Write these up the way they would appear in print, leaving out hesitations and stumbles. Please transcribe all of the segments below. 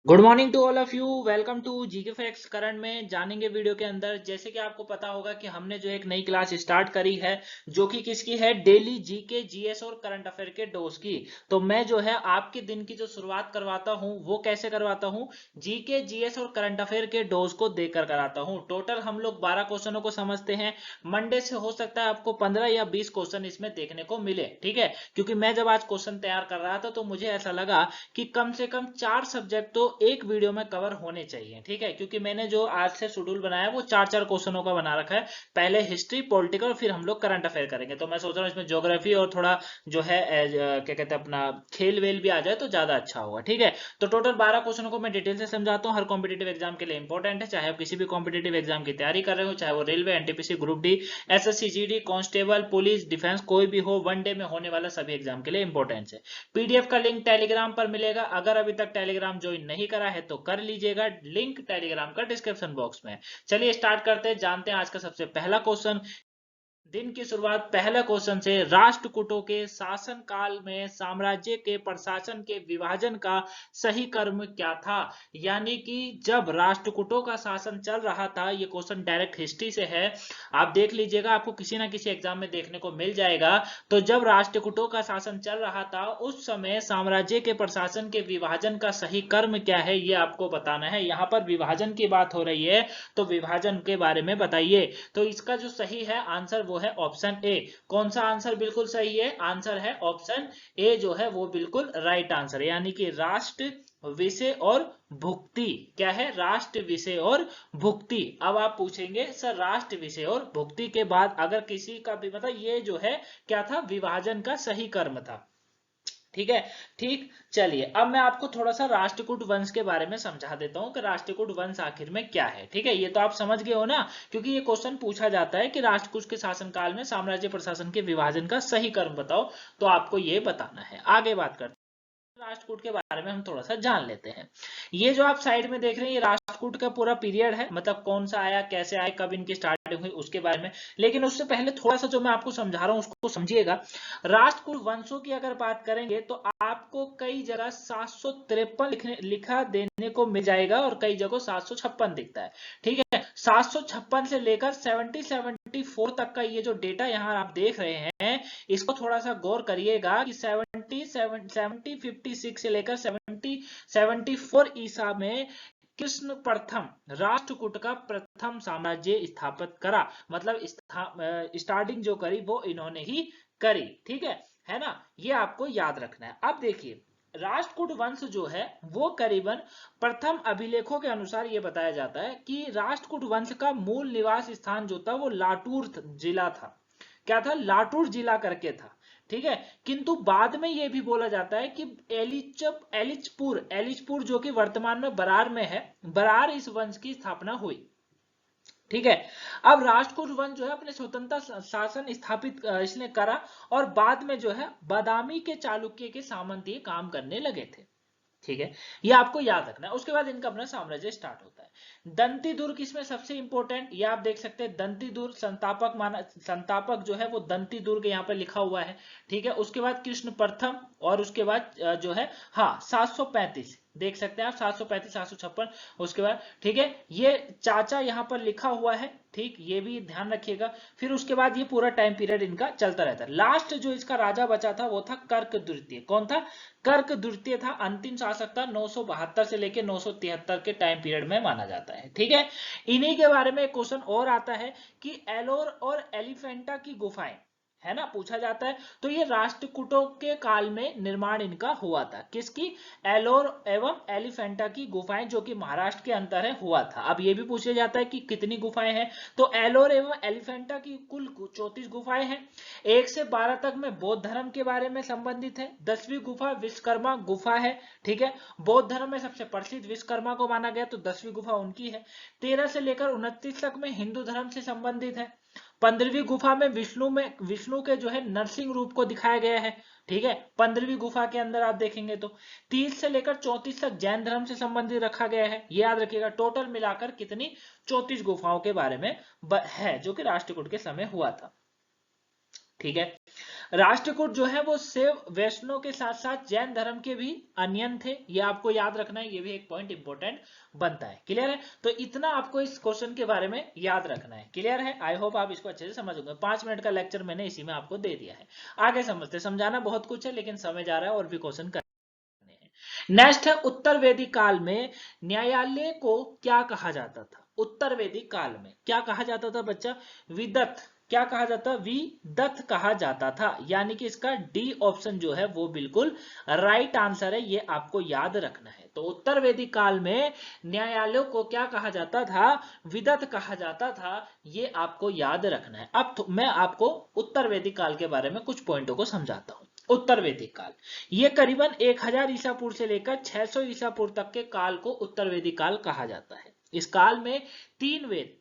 Good morning to all of you. Welcome to GK facts. Current में जानेंगे video के अंदर। जैसे कि आपको पता होगा कि हमने जो एक नई क्लास स्टार्ट करी है जो कि किसकी है, डेली जीके जीएस और करंट अफेयर के डोज की। तो मैं जो है आपके दिन की जो शुरुआत करवाता हूं वो कैसे करवाता हूं, जीके जीएस और करंट अफेयर के डोज को देकर कराता हूं। टोटल हम लोग 12 क्वेश्चनों को समझते हैं। मंडे से हो सकता है आपको 15 या 20 क्वेश्चन इसमें देखने को मिले, ठीक है। क्योंकि मैं जब आज क्वेश्चन तैयार कर रहा था तो मुझे ऐसा लगा कि कम से कम 4 सब्जेक्ट तो एक वीडियो में कवर होने चाहिए, ठीक है। क्योंकि मैंने जो आज से शेड्यूल बनाया वो 4-4 क्वेश्चनों का बना रखा है। पहले हिस्ट्री, पॉलिटिकल, फिर हम लोग करंट अफेयर करेंगे। तो मैं सोच रहा हूँ इसमें ज्योग्राफी और थोड़ा जो है क्या कहते हैं अपना खेल वेल भी आ जाए तो ज्यादा अच्छा होगा, ठीक है। तो टोटल 12 क्वेश्चनों को मैं डिटेल से समझाता हूँ। हर कॉम्पिटेटिव एग्जाम के लिए इंपॉर्टेंट है, चाहे आप किसी भी कॉम्पिटेटिव एग्जाम की तैयारी कर रहे हो, चाहे वो railway, NTPC, group D, SSC, GD, constable, police, defence, कोई भी हो, वनडे में होने वाला सभी एग्जाम के लिए इंपॉर्टेंट है। पीडीएफ का लिंक टेलीग्राम पर मिलेगा। अगर अभी तक टेलीग्राम ज्वाइन नहीं करा है तो कर लीजिएगा, लिंक टेलीग्राम का डिस्क्रिप्शन बॉक्स में है। चलिए स्टार्ट करते हैं, जानते हैं आज का सबसे पहला क्वेश्चन। दिन की शुरुआत पहले क्वेश्चन से। राष्ट्रकूटों के शासन काल में साम्राज्य के प्रशासन के विभाजन का सही क्रम क्या था। यानी कि जब राष्ट्रकूटों का शासन चल रहा था, ये क्वेश्चन डायरेक्ट हिस्ट्री से है, आप देख लीजिएगा, आपको किसी ना किसी एग्जाम में देखने को मिल जाएगा। तो जब राष्ट्रकूटों का शासन चल रहा था उस समय साम्राज्य के प्रशासन के विभाजन का सही क्रम क्या है ये आपको बताना है। यहाँ पर विभाजन की बात हो रही है तो विभाजन के बारे में बताइए। तो इसका जो सही है आंसर वो है ऑप्शन ए। कौन सा आंसर बिल्कुल सही है? आंसर है ऑप्शन ए जो है वो बिल्कुल राइट आंसर है। यानी कि राष्ट्र, विषय और भुक्ति। क्या है? राष्ट्र, विषय और भुक्ति। अब आप पूछेंगे सर राष्ट्र, विषय और भुक्ति के बाद अगर किसी का भी मतलब ये जो है क्या था, विभाजन का सही क्रम था, ठीक है। ठीक, चलिए अब मैं आपको थोड़ा सा राष्ट्रकूट वंश के बारे में समझा देता हूं कि राष्ट्रकूट वंश आखिर में क्या है, ठीक है। ये तो आप समझ गए हो ना, क्योंकि ये क्वेश्चन पूछा जाता है कि राष्ट्रकूट के शासनकाल में साम्राज्य प्रशासन के विभाजन का सही क्रम बताओ, तो आपको ये बताना है। आगे बात करते हैं, राष्ट्रकूट के बारे में हम थोड़ा सा जान लेते हैं। ये जो आप साइड में देख रहे हैं ये राष्ट्रकूट का पूरा पीरियड है, मतलब कौन सा आया, कैसे आया, कब इनकी स्टार्टिंग हुई उसके बारे में। लेकिन उससे पहले थोड़ा सा जो मैं आपको समझा रहा हूं उसको समझिएगा। राष्ट्रकूट वंशों की अगर बात करेंगे तो आपको कई जगह 753 लिखा देने को मिल जाएगा और कई जगह 756 दिखता है, ठीक है। 756 से लेकर 7074 तक का ये जो डेटा यहाँ आप देख रहे हैं, इसको थोड़ा सा गौर करिएगा कि 70 56 से लेकर 74 ईसा में कृष्ण प्रथम राष्ट्रकूट का प्रथम साम्राज्य स्थापित करा। मतलब स्टार्टिंग जो करी वो इन्होंने ही करी, ठीक है ना। ये आपको याद रखना है। अब देखिए राष्ट्रकूट वंश जो है वो करीबन प्रथम अभिलेखों के अनुसार ये बताया जाता है कि राष्ट्रकूट वंश का मूल निवास स्थान जो था वो लाटूर जिला था। क्या था? लाटूर जिला करके था, ठीक है। किंतु बाद में यह भी बोला जाता है कि एलिचपुर एलिचपुर जो कि वर्तमान में बरार में है, बरार इस वंश की स्थापना हुई, ठीक है। अब राष्ट्रकूट वंश जो है अपने स्वतंत्र शासन स्थापित इसने करा और बाद में जो है बादामी के चालुक्य के सामंत ये काम करने लगे थे, ठीक है। ये आपको याद रखना है। उसके बाद इनका अपना साम्राज्य स्टार्ट होता है। दंती दुर्ग इसमें सबसे इंपॉर्टेंट, ये आप देख सकते हैं दंती दुर्ग संस्थापक माना, संस्थापक जो है वो दंती दुर्ग यहाँ पे लिखा हुआ है, ठीक है। उसके बाद कृष्ण प्रथम और उसके बाद जो है हाँ 735 देख सकते हैं आप, 735 756 उसके बाद, ठीक है। ये चाचा यहाँ पर लिखा हुआ है, ठीक, ये भी ध्यान रखिएगा। फिर उसके बाद ये पूरा टाइम पीरियड इनका चलता रहता है। लास्ट जो इसका राजा बचा था वो था कर्क द्वितीय। कौन था? कर्क द्वितीय था। अंतिम शासक था 972 से लेकर 973 के टाइम पीरियड में माना जाता है, ठीक है। इन्हीं के बारे में क्वेश्चन और आता है कि एलोर और एलिफेंटा की गुफाएं, है ना, पूछा जाता है। तो ये राष्ट्रकूटों के काल में निर्माण इनका हुआ था। किसकी? एलोर एवं एलिफेंटा की गुफाएं जो कि महाराष्ट्र के अंदर है हुआ था। अब ये भी पूछा जाता है कि कितनी गुफाएं हैं, तो एलोर एवं एलिफेंटा की कुल 34 गुफाएं हैं। 1 से 12 तक में बौद्ध धर्म के बारे में संबंधित है। 10वीं गुफा विश्वकर्मा गुफा है, ठीक है। बौद्ध धर्म में सबसे प्रसिद्ध विश्वकर्मा को माना गया तो 10वीं गुफा उनकी है। 13 से लेकर 29 तक में हिंदू धर्म से संबंधित है। 15वीं गुफा में विष्णु के जो है नरसिंह रूप को दिखाया गया है, ठीक है। 15वीं गुफा के अंदर आप देखेंगे तो 30 से लेकर 34 तक जैन धर्म से संबंधित रखा गया है। ये याद रखिएगा, टोटल मिलाकर कितनी 34 गुफाओं के बारे में है जो कि राष्ट्रकूट के समय हुआ था। ठीक है। राष्ट्रकूट जो है वो शैव वैष्णव के साथ साथ जैन धर्म के भी अनियन थे, ये आपको याद रखना है, ये भी एक पॉइंट इंपॉर्टेंट बनता है। क्लियर है? तो इतना आपको इस क्वेश्चन के बारे में याद रखना है। क्लियर है? आई होप आप इसको अच्छे से समझोगे। 5 मिनट का लेक्चर मैंने इसी में आपको दे दिया है। आगे समझते, समझाना बहुत कुछ है लेकिन समय जा रहा है और भी क्वेश्चन करने हैं। नेक्स्ट है उत्तर वैदिक काल में न्यायालय को क्या कहा जाता था? उत्तर वैदिक काल में क्या कहा जाता था बच्चा? विदत। क्या कहा जाता? विदत कहा जाता था, यानी कि इसका डी ऑप्शन जो है वो बिल्कुल राइट आंसर है, ये आपको याद रखना है। तो उत्तर वैदिक काल में न्यायालयों को क्या कहा जाता था? विदत कहा जाता था, ये आपको याद रखना है। अब तो मैं आपको उत्तर वैदिक काल के बारे में कुछ पॉइंटों को समझाता हूं। उत्तर वैदिक काल ये करीबन 1000 ईसा पूर्व से लेकर 600 ईसा पूर्व तक के काल को उत्तर वैदिक काल कहा जाता है। इस काल में 3 वेद,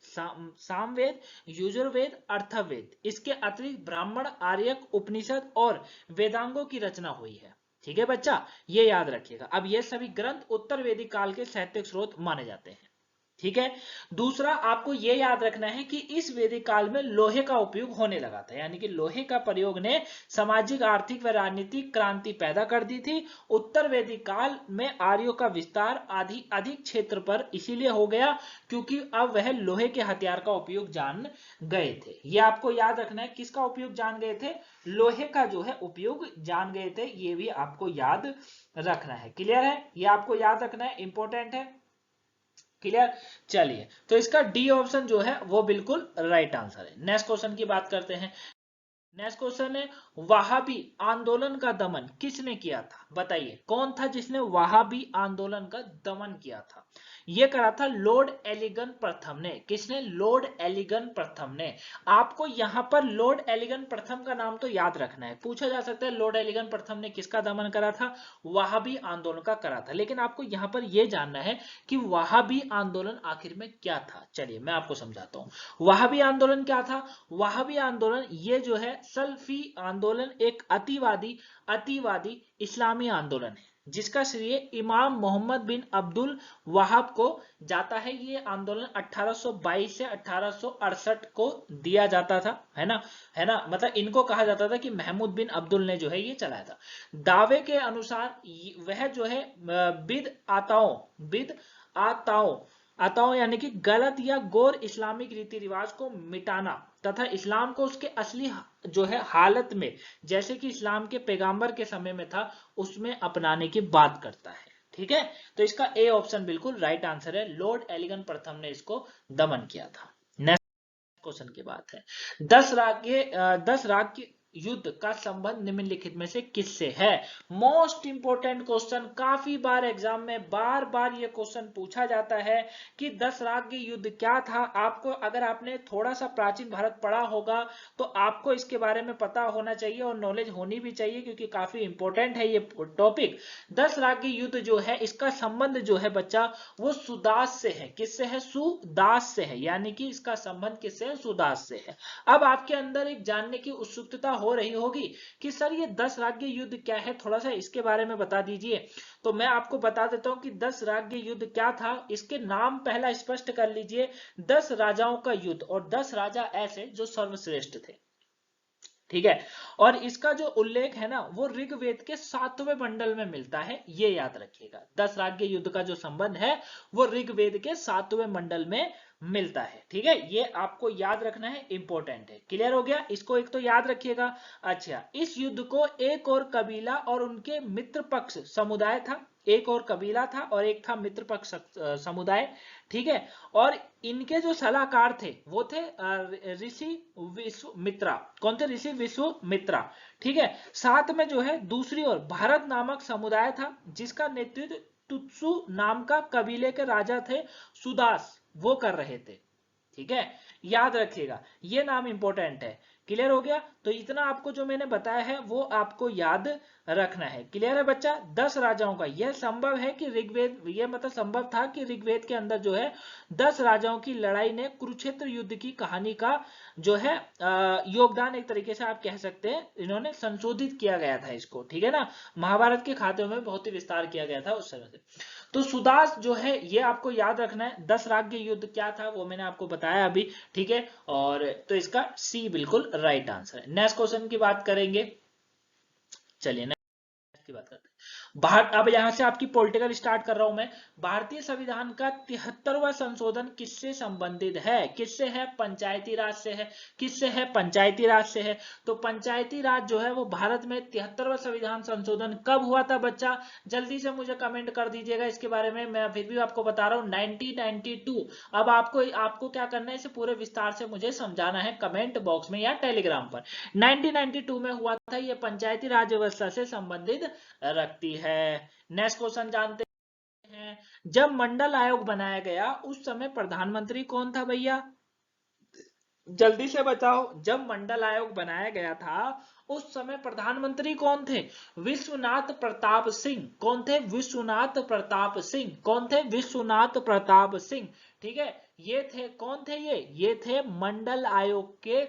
सामवेद, यजुर्वेद, अर्थवेद, इसके अतिरिक्त ब्राह्मण, आर्यक, उपनिषद और वेदांगों की रचना हुई है। ठीक है बच्चा, ये याद रखिएगा। अब ये सभी ग्रंथ उत्तर वैदिक काल के साहित्यिक स्रोत माने जाते हैं। ठीक है। दूसरा आपको यह याद रखना है कि इस वैदिक काल में लोहे का उपयोग होने लगा था, यानी कि लोहे का प्रयोग ने सामाजिक, आर्थिक व राजनीतिक क्रांति पैदा कर दी थी। उत्तर वैदिक काल में आर्यों का विस्तार अधिक क्षेत्र पर इसीलिए हो गया क्योंकि अब वह लोहे के हथियार का उपयोग जान गए थे। यह आपको याद रखना है, किसका उपयोग जान गए थे? लोहे का जो है उपयोग जान गए थे, ये भी आपको याद रखना है। क्लियर है? ये आपको याद रखना है, इंपॉर्टेंट है। क्लियर? चलिए, तो इसका डी ऑप्शन जो है वो बिल्कुल राइट आंसर है। नेक्स्ट क्वेश्चन की बात करते हैं। नेक्स्ट क्वेश्चन है, वहाबी आंदोलन का दमन किसने किया था? बताइए, कौन था जिसने वहाबी आंदोलन का दमन किया था? यह करा था लॉर्ड एलिगन प्रथम ने। किसने? लॉर्ड एलिगन प्रथम ने। आपको यहां पर लॉर्ड एलिगन प्रथम का नाम तो याद रखना है, पूछा जा सकता है लॉर्ड एलिगन प्रथम ने किसका दमन करा था? वहाबी आंदोलन का करा था। लेकिन आपको यहां पर यह जानना है कि वहाबी आंदोलन आखिर में क्या था। चलिए मैं आपको समझाता हूं वहाबी आंदोलन क्या था। वहाबी आंदोलन ये जो है सल्फी आंदोलन एक अतिवादी इस्लामी आंदोलन है जिसका श्रेय इमाम मोहम्मद बिन अब्दुल वहाब को जाता है। ये आंदोलन 1822 से 1868 को दिया जाता था, है ना, मतलब इनको कहा जाता था कि महमूद बिन अब्दुल ने जो है ये चलाया था। दावे के अनुसार वह जो है बिद आताओं यानी कि गलत या गैर इस्लामिक रीति रिवाज को मिटाना तथा इस्लाम को उसके असली जो है हालत में, जैसे कि इस्लाम के पैगंबर के समय में था, उसमें अपनाने की बात करता है। ठीक है, तो इसका ए ऑप्शन बिल्कुल राइट आंसर है। लॉर्ड एलिगन प्रथम ने इसको दमन किया था। नेक्स्ट क्वेश्चन की बात है, 10 राग के युद्ध का संबंध निम्नलिखित में से किससे है? मोस्ट इंपोर्टेंट क्वेश्चन, काफी बार एग्जाम में बार बार ये क्वेश्चन पूछा जाता है कि 10 राग के युद्ध क्या था। आपको, अगर आपने थोड़ा सा प्राचीन भारत पढ़ा होगा तो आपको इसके बारे में पता होना चाहिए और नॉलेज होनी भी चाहिए क्योंकि काफी इंपॉर्टेंट है ये टॉपिक। 10 राग के युद्ध जो है इसका संबंध जो है बच्चा वो सुदास से है। किससे है? सुदास से है, यानी कि इसका संबंध किससे है? सुदास से है। अब आपके अंदर एक जानने की उत्सुकता हो रही होगी कि सर ये 10 राज्य युद्ध क्या है, थोड़ा सा इसके बारे में बता दीजिए। तो मैं आपको बता देता हूं कि 10 राज्य युद्ध क्या था। इसके नाम पहला स्पष्ट कर लीजिए, 10 राजाओं का युद्ध, और 10 राजा ऐसे जो सर्वश्रेष्ठ थे। ठीक है, और इसका जो उल्लेख है ना वो ऋग्वेद के 7वें मंडल में मिलता है, ये याद रखिएगा। 10 राज्य युद्ध का जो संबंध है वो ऋग्वेद के 7वें मंडल में मिलता है। ठीक है, ये आपको याद रखना है, इंपॉर्टेंट है। क्लियर हो गया? इसको एक तो याद रखिएगा। अच्छा, इस युद्ध को एक और कबीला और उनके मित्र पक्ष समुदाय था, एक और कबीला था और एक था मित्र पक्ष समुदाय। ठीक है, और इनके जो सलाहकार थे वो थे ऋषि विश्वामित्रा। कौन थे? ऋषि विश्वामित्रा। ठीक है, साथ में जो है दूसरी ओर भारत नामक समुदाय था जिसका नेतृत्व तुत्सु नाम का कबीले के राजा थे सुदास, वो कर रहे थे। ठीक है, याद रखिएगा, ये नाम इंपॉर्टेंट है। क्लियर हो गया? तो इतना आपको जो मैंने बताया है वो आपको याद रखना है। क्लियर है बच्चा? 10 राजाओं का यह संभव है कि ऋग्वेद, यह मतलब संभव था कि ऋग्वेद के अंदर जो है 10 राजाओं की लड़ाई ने कुरुक्षेत्र युद्ध की कहानी का जो है योगदान, एक तरीके से आप कह सकते हैं, इन्होंने संशोधित किया गया था इसको। ठीक है ना, महाभारत के खाते में बहुत ही विस्तार किया गया था उस समय से। तो सुदास जो है ये आपको याद रखना है। 10 राज्य युद्ध क्या था वो मैंने आपको बताया अभी, ठीक है। और तो इसका सी बिल्कुल राइट आंसर है। नेक्स्ट क्वेश्चन की बात करेंगे, चलिए की बात करते हैं। भारत, अब यहां से आपकी पॉलिटिकल स्टार्ट कर रहा हूं मैं। भारतीय संविधान का 73वां संशोधन किससे संबंधित है? किससे है? पंचायती राज से है। किससे है? पंचायती राज से है। तो पंचायती राज जो है वो भारत में 73वां संविधान संशोधन कब हुआ था बच्चा? जल्दी से मुझे कमेंट कर दीजिएगा इसके बारे में। मैं फिर भी आपको बता रहा हूं 1992। अब आपको क्या करना है, इसे पूरे विस्तार से मुझे समझाना है कमेंट बॉक्स में या टेलीग्राम पर। 1992 में हुआ था। ये पंचायती राज व्यवस्था से संबंधित रखती है। नेक्स्ट क्वेश्चन जानते हैं। जब मंडल आयोग बनाया गया उस समय प्रधानमंत्री कौन था भैया? जल्दी से बताओ। जब मंडल आयोग बनाया गया था उस समय प्रधानमंत्री कौन थे? विश्वनाथ प्रताप सिंह। कौन थे? विश्वनाथ प्रताप सिंह। कौन थे? विश्वनाथ प्रताप सिंह। ठीक है, ये थे, कौन थे ये थे मंडल आयोग के,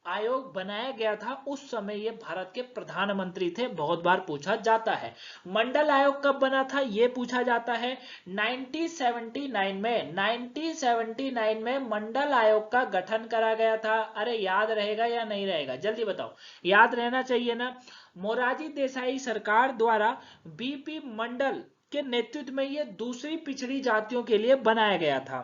आयोग बनाया गया था उस समय ये भारत के प्रधानमंत्री थे। बहुत बार पूछा जाता है। मंडल आयोग कब बना था ये पूछा जाता है। 1979 में, 1979 में मंडल आयोग का गठन करा गया था। अरे याद रहेगा या नहीं रहेगा, जल्दी बताओ। याद रहना चाहिए ना। मोरारजी देसाई सरकार द्वारा बीपी मंडल के नेतृत्व में ये दूसरी पिछड़ी जातियों के लिए बनाया गया था।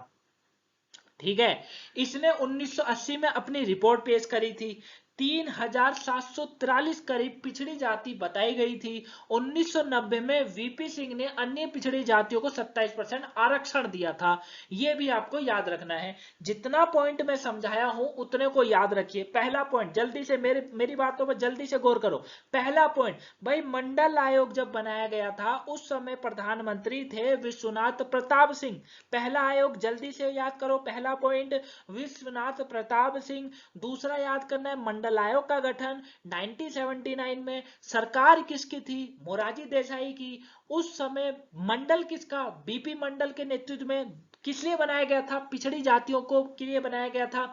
ठीक है, इसने 1980 में अपनी रिपोर्ट पेश करी थी। 3743 करीब पिछड़ी जाति बताई गई थी। 1990 में वीपी सिंह ने अन्य पिछड़ी जातियों को 27% आरक्षण दिया था। यह भी आपको याद रखना है। जितना पॉइंट मैं समझाया हूं उतने को याद रखिए। पहला पॉइंट, जल्दी से मेरी बातों पर जल्दी से गौर करो। पहला पॉइंट भाई, मंडल आयोग जब बनाया गया था उस समय प्रधानमंत्री थे विश्वनाथ प्रताप सिंह। पहला आयोग जल्दी से याद करो। पहला पॉइंट विश्वनाथ प्रताप सिंह। दूसरा याद करना है मंडल आयोग का गठन 1979 में। सरकार किसकी थी? मोरारजी देसाई की। उस समय मंडल किसका? बीपी मंडल के नेतृत्व में। किस लिए बनाया गया था? पिछड़ी जातियों को के लिए बनाया गया था।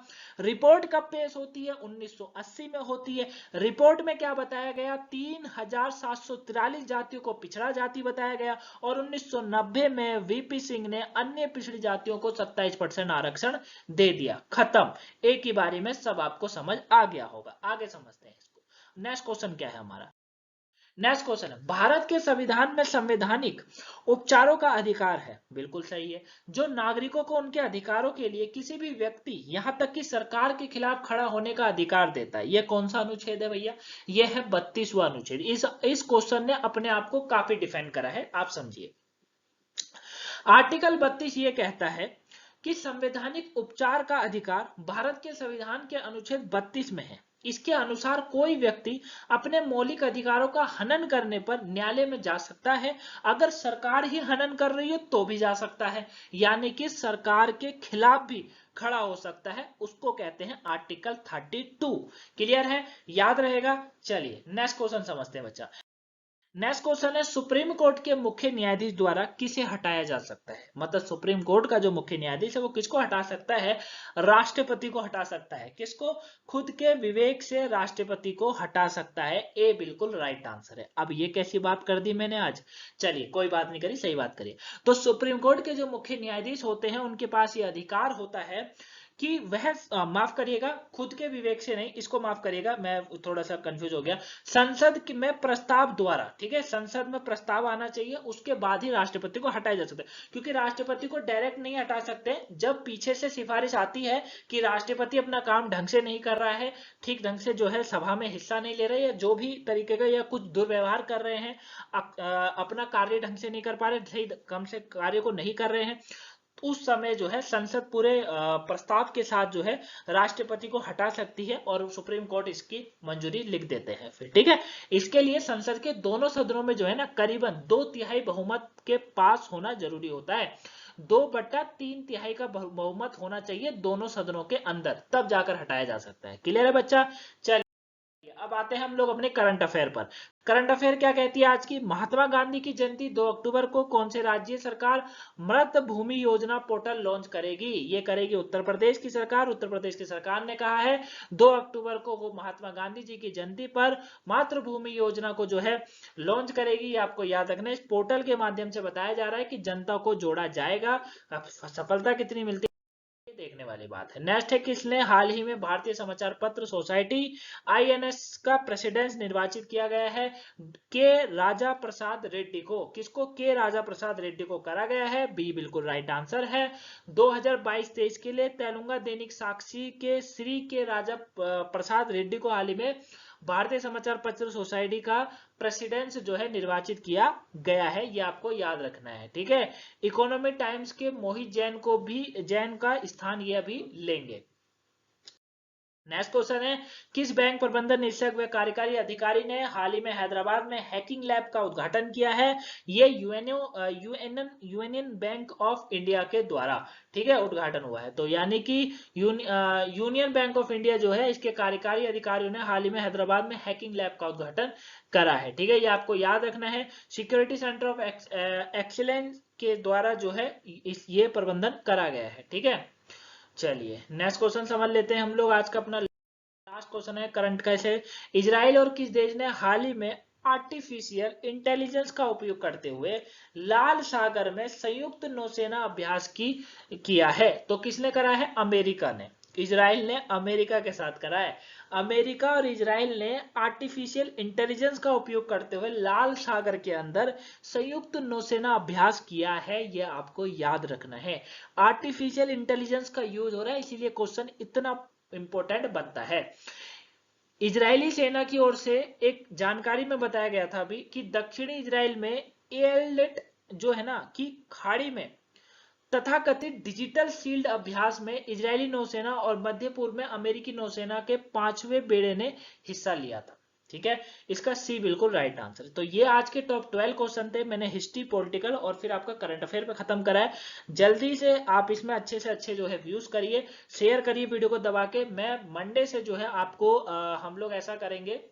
रिपोर्ट कब पेश होती है? 1980 में होती है। रिपोर्ट में क्या बताया गया? 3743 जातियों को पिछड़ा जाति बताया गया और 1990 में वीपी सिंह ने अन्य पिछड़ी जातियों को 27% आरक्षण दे दिया। खत्म। एक ही बारी में सब आपको समझ आ गया होगा। आगे समझते हैं इसको। नेक्स्ट क्वेश्चन क्या है हमारा? नेक्स्ट क्वेश्चन है, भारत के संविधान में संवैधानिक उपचारों का अधिकार है। बिल्कुल सही है। जो नागरिकों को उनके अधिकारों के लिए किसी भी व्यक्ति यहां तक कि सरकार के खिलाफ खड़ा होने का अधिकार देता है। यह कौन सा अनुच्छेद है भैया? यह है 32वां अनुच्छेद। इस क्वेश्चन ने अपने आप को काफी डिफेंड करा है, आप समझिए। आर्टिकल 32 ये कहता है कि संवैधानिक उपचार का अधिकार भारत के संविधान के अनुच्छेद 32 में है। इसके अनुसार कोई व्यक्ति अपने मौलिक अधिकारों का हनन करने पर न्यायालय में जा सकता है। अगर सरकार ही हनन कर रही है तो भी जा सकता है, यानी कि सरकार के खिलाफ भी खड़ा हो सकता है। उसको कहते हैं आर्टिकल 32। क्लियर है? याद रहेगा। चलिए नेक्स्ट क्वेश्चन समझते हैं बच्चा। नेक्स्ट क्वेश्चन है, सुप्रीम कोर्ट के मुख्य न्यायाधीश द्वारा किसे हटाया जा सकता है? मतलब सुप्रीम कोर्ट का जो मुख्य न्यायाधीश है वो किसको हटा सकता है? राष्ट्रपति को हटा सकता है। किसको? खुद के विवेक से राष्ट्रपति को हटा सकता है। ए बिल्कुल राइट आंसर है। अब ये कैसी बात कर दी मैंने आज? चलिए कोई बात नहीं करी, सही बात करिए। तो सुप्रीम कोर्ट के जो मुख्य न्यायाधीश होते हैं उनके पास ये अधिकार होता है कि वह माफ करिएगा, खुद के विवेक से नहीं, इसको माफ करिएगा, मैं थोड़ा सा कंफ्यूज हो गया। संसद में प्रस्ताव द्वारा, ठीक है, संसद में प्रस्ताव आना चाहिए, उसके बाद ही राष्ट्रपति को हटाया जा सकता है। क्योंकि राष्ट्रपति को डायरेक्ट नहीं हटा सकते। जब पीछे से सिफारिश आती है कि राष्ट्रपति अपना काम ढंग से नहीं कर रहा है, ठीक ढंग से जो है सभा में हिस्सा नहीं ले रहे, या जो भी तरीके का या कुछ दुर्व्यवहार कर रहे हैं, अपना कार्य ढंग से नहीं कर पा रहे, सही कम से कार्य को नहीं कर रहे हैं, उस समय जो है संसद पूरे प्रस्ताव के साथ जो है राष्ट्रपति को हटा सकती है और सुप्रीम कोर्ट इसकी मंजूरी लिख देते हैं फिर। ठीक है, इसके लिए संसद के दोनों सदनों में जो है ना करीबन 2/3 बहुमत के पास होना जरूरी होता है। 2/3 का बहुमत होना चाहिए दोनों सदनों के अंदर, तब जाकर हटाया जा सकता है। क्लियर है बच्चा? चलिए अब आते हैं हम लोग अपने करंट अफेयर पर। करंट अफेयर क्या कहती है आज की? महात्मा गांधी की जयंती 2 अक्टूबर को कौन से राज्य सरकार मृत भूमि योजना पोर्टल लॉन्च करेगी? ये करेगी उत्तर प्रदेश की सरकार। उत्तर प्रदेश की सरकार ने कहा है 2 अक्टूबर को वो महात्मा गांधी जी की जयंती पर मातृभूमि योजना को जो है लॉन्च करेगी। आपको याद रखना है इस पोर्टल के माध्यम से बताया जा रहा है कि जनता को जोड़ा जाएगा। सफलता कितनी मिलती देखने वाली बात है। नेक्स्ट है किसने हाल ही में भारतीय समाचार पत्र सोसाइटी आईएनएस का प्रेसिडेंट निर्वाचित किया गया है? के राजा प्रसाद रेड्डी को। किसको? के राजा प्रसाद रेड्डी को करा गया है। बी बिल्कुल राइट आंसर है। 2022-23 के लिए तेलंगा दैनिक साक्षी के श्री के राजा प्रसाद रेड्डी को हाल ही में भारतीय समाचार पत्र सोसाइटी का प्रेसिडेंट जो है निर्वाचित किया गया है। ये आपको याद रखना है, ठीक है। इकोनॉमिक टाइम्स के मोहित जैन का स्थान ये अभी लेंगे। नेक्स्ट क्वेश्चन है किस बैंक प्रबंधन निदेशक व कार्यकारी अधिकारी ने हाल ही में हैदराबाद में हैकिंग लैब का उद्घाटन किया है? ये यूनियन बैंक ऑफ इंडिया के द्वारा, ठीक है, उद्घाटन हुआ है। तो यानी कि यूनियन बैंक ऑफ इंडिया जो है इसके कार्यकारी अधिकारियों ने हाल ही में हैदराबाद में हैकिंग लैब का उद्घाटन करा है, ठीक है। ये आपको याद रखना है। सिक्योरिटी सेंटर ऑफ एक्सीलेंस के द्वारा जो है ये प्रबंधन करा गया है, ठीक है। चलिए नेक्स्ट क्वेश्चन समझ लेते हैं हम लोग। आज का अपना लास्ट क्वेश्चन है करंट कैसे। इजराइल और किस देश ने हाल ही में आर्टिफिशियल इंटेलिजेंस का उपयोग करते हुए लाल सागर में संयुक्त नौसेना अभ्यास किया है? तो किसने करा है? अमेरिका ने। इजराइल ने अमेरिका के साथ करा है। अमेरिका और इजराइल ने आर्टिफिशियल इंटेलिजेंस का उपयोग करते हुए लाल सागर के अंदर संयुक्त नौसेना अभ्यास किया है। यह आपको याद रखना है। आर्टिफिशियल इंटेलिजेंस का यूज हो रहा है, इसीलिए क्वेश्चन इतना इंपॉर्टेंट बनता है। इजरायली सेना की ओर से एक जानकारी में बताया गया था अभी कि दक्षिणी इजराइल में एयरलेट जो है ना कि खाड़ी में तथाकथित डिजिटल शील्ड अभ्यास में इजरायली नौसेना और मध्य पूर्व में अमेरिकी नौसेना के 5वें बेड़े ने हिस्सा लिया था, ठीक है। इसका सी बिल्कुल राइट आंसर है। तो ये आज के टॉप 12 क्वेश्चन थे। मैंने हिस्ट्री, पॉलिटिकल और फिर आपका करंट अफेयर पे खत्म करा है। जल्दी से आप इसमें अच्छे से अच्छे जो है व्यूज करिए, शेयर करिए वीडियो को दबा के। मैं मंडे से जो है आपको हम लोग ऐसा करेंगे,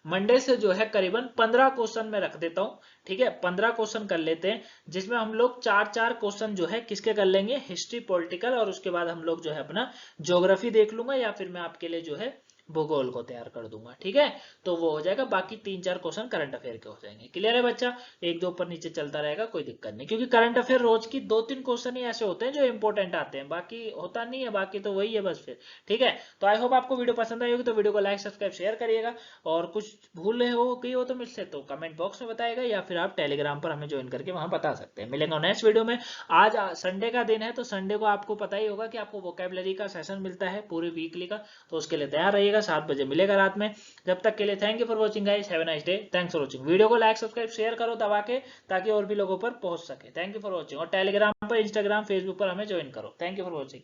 मंडे से जो है करीबन 15 क्वेश्चन में रख देता हूं, ठीक है। 15 क्वेश्चन कर लेते हैं जिसमें हम लोग 4-4 क्वेश्चन जो है किसके कर लेंगे? हिस्ट्री, पॉलिटिकल और उसके बाद हम लोग जो है अपना ज्योग्राफी देख लूंगा या फिर मैं आपके लिए जो है भूगोल को तैयार कर दूंगा, ठीक है। तो वो हो जाएगा। बाकी 3-4 क्वेश्चन करंट अफेयर के हो जाएंगे। क्लियर है बच्चा? एक दो ऊपर नीचे चलता रहेगा, कोई दिक्कत नहीं, क्योंकि करंट अफेयर रोज की 2-3 क्वेश्चन ही ऐसे होते हैं जो इंपॉर्टेंट आते हैं, बाकी होता नहीं है। बाकी तो वही है बस फिर, ठीक है। तो आई होप आपको वीडियो पसंद आई होगी, तो वीडियो को लाइक, सब्सक्राइब, शेयर करिएगा। और कुछ भूल गई हो तो मुझसे तो कमेंट बॉक्स में बताएगा, या फिर आप टेलीग्राम पर हमें ज्वाइन करके वहां बता सकते हैं। मिलेंगे नेक्स्ट वीडियो में। आज संडे का दिन है, तो संडे को आपको पता ही होगा कि आपको वोकैबुलरी का सेशन मिलता है पूरे वीकली का, तो उसके लिए तैयार रहिएगा। 7 बजे मिलेगा रात में। जब तक के लिए thank you for watching guys, have a nice day, thanks for watching. Video को लाइक, सब्सक्राइब, शेयर करो दबा के, ताकि और भी लोगों पर पहुंच सके। Thank you for watching. और टेलीग्राम पर, इंस्टाग्राम, फेसबुक पर हमें ज्वाइन करो। Thank you for watching.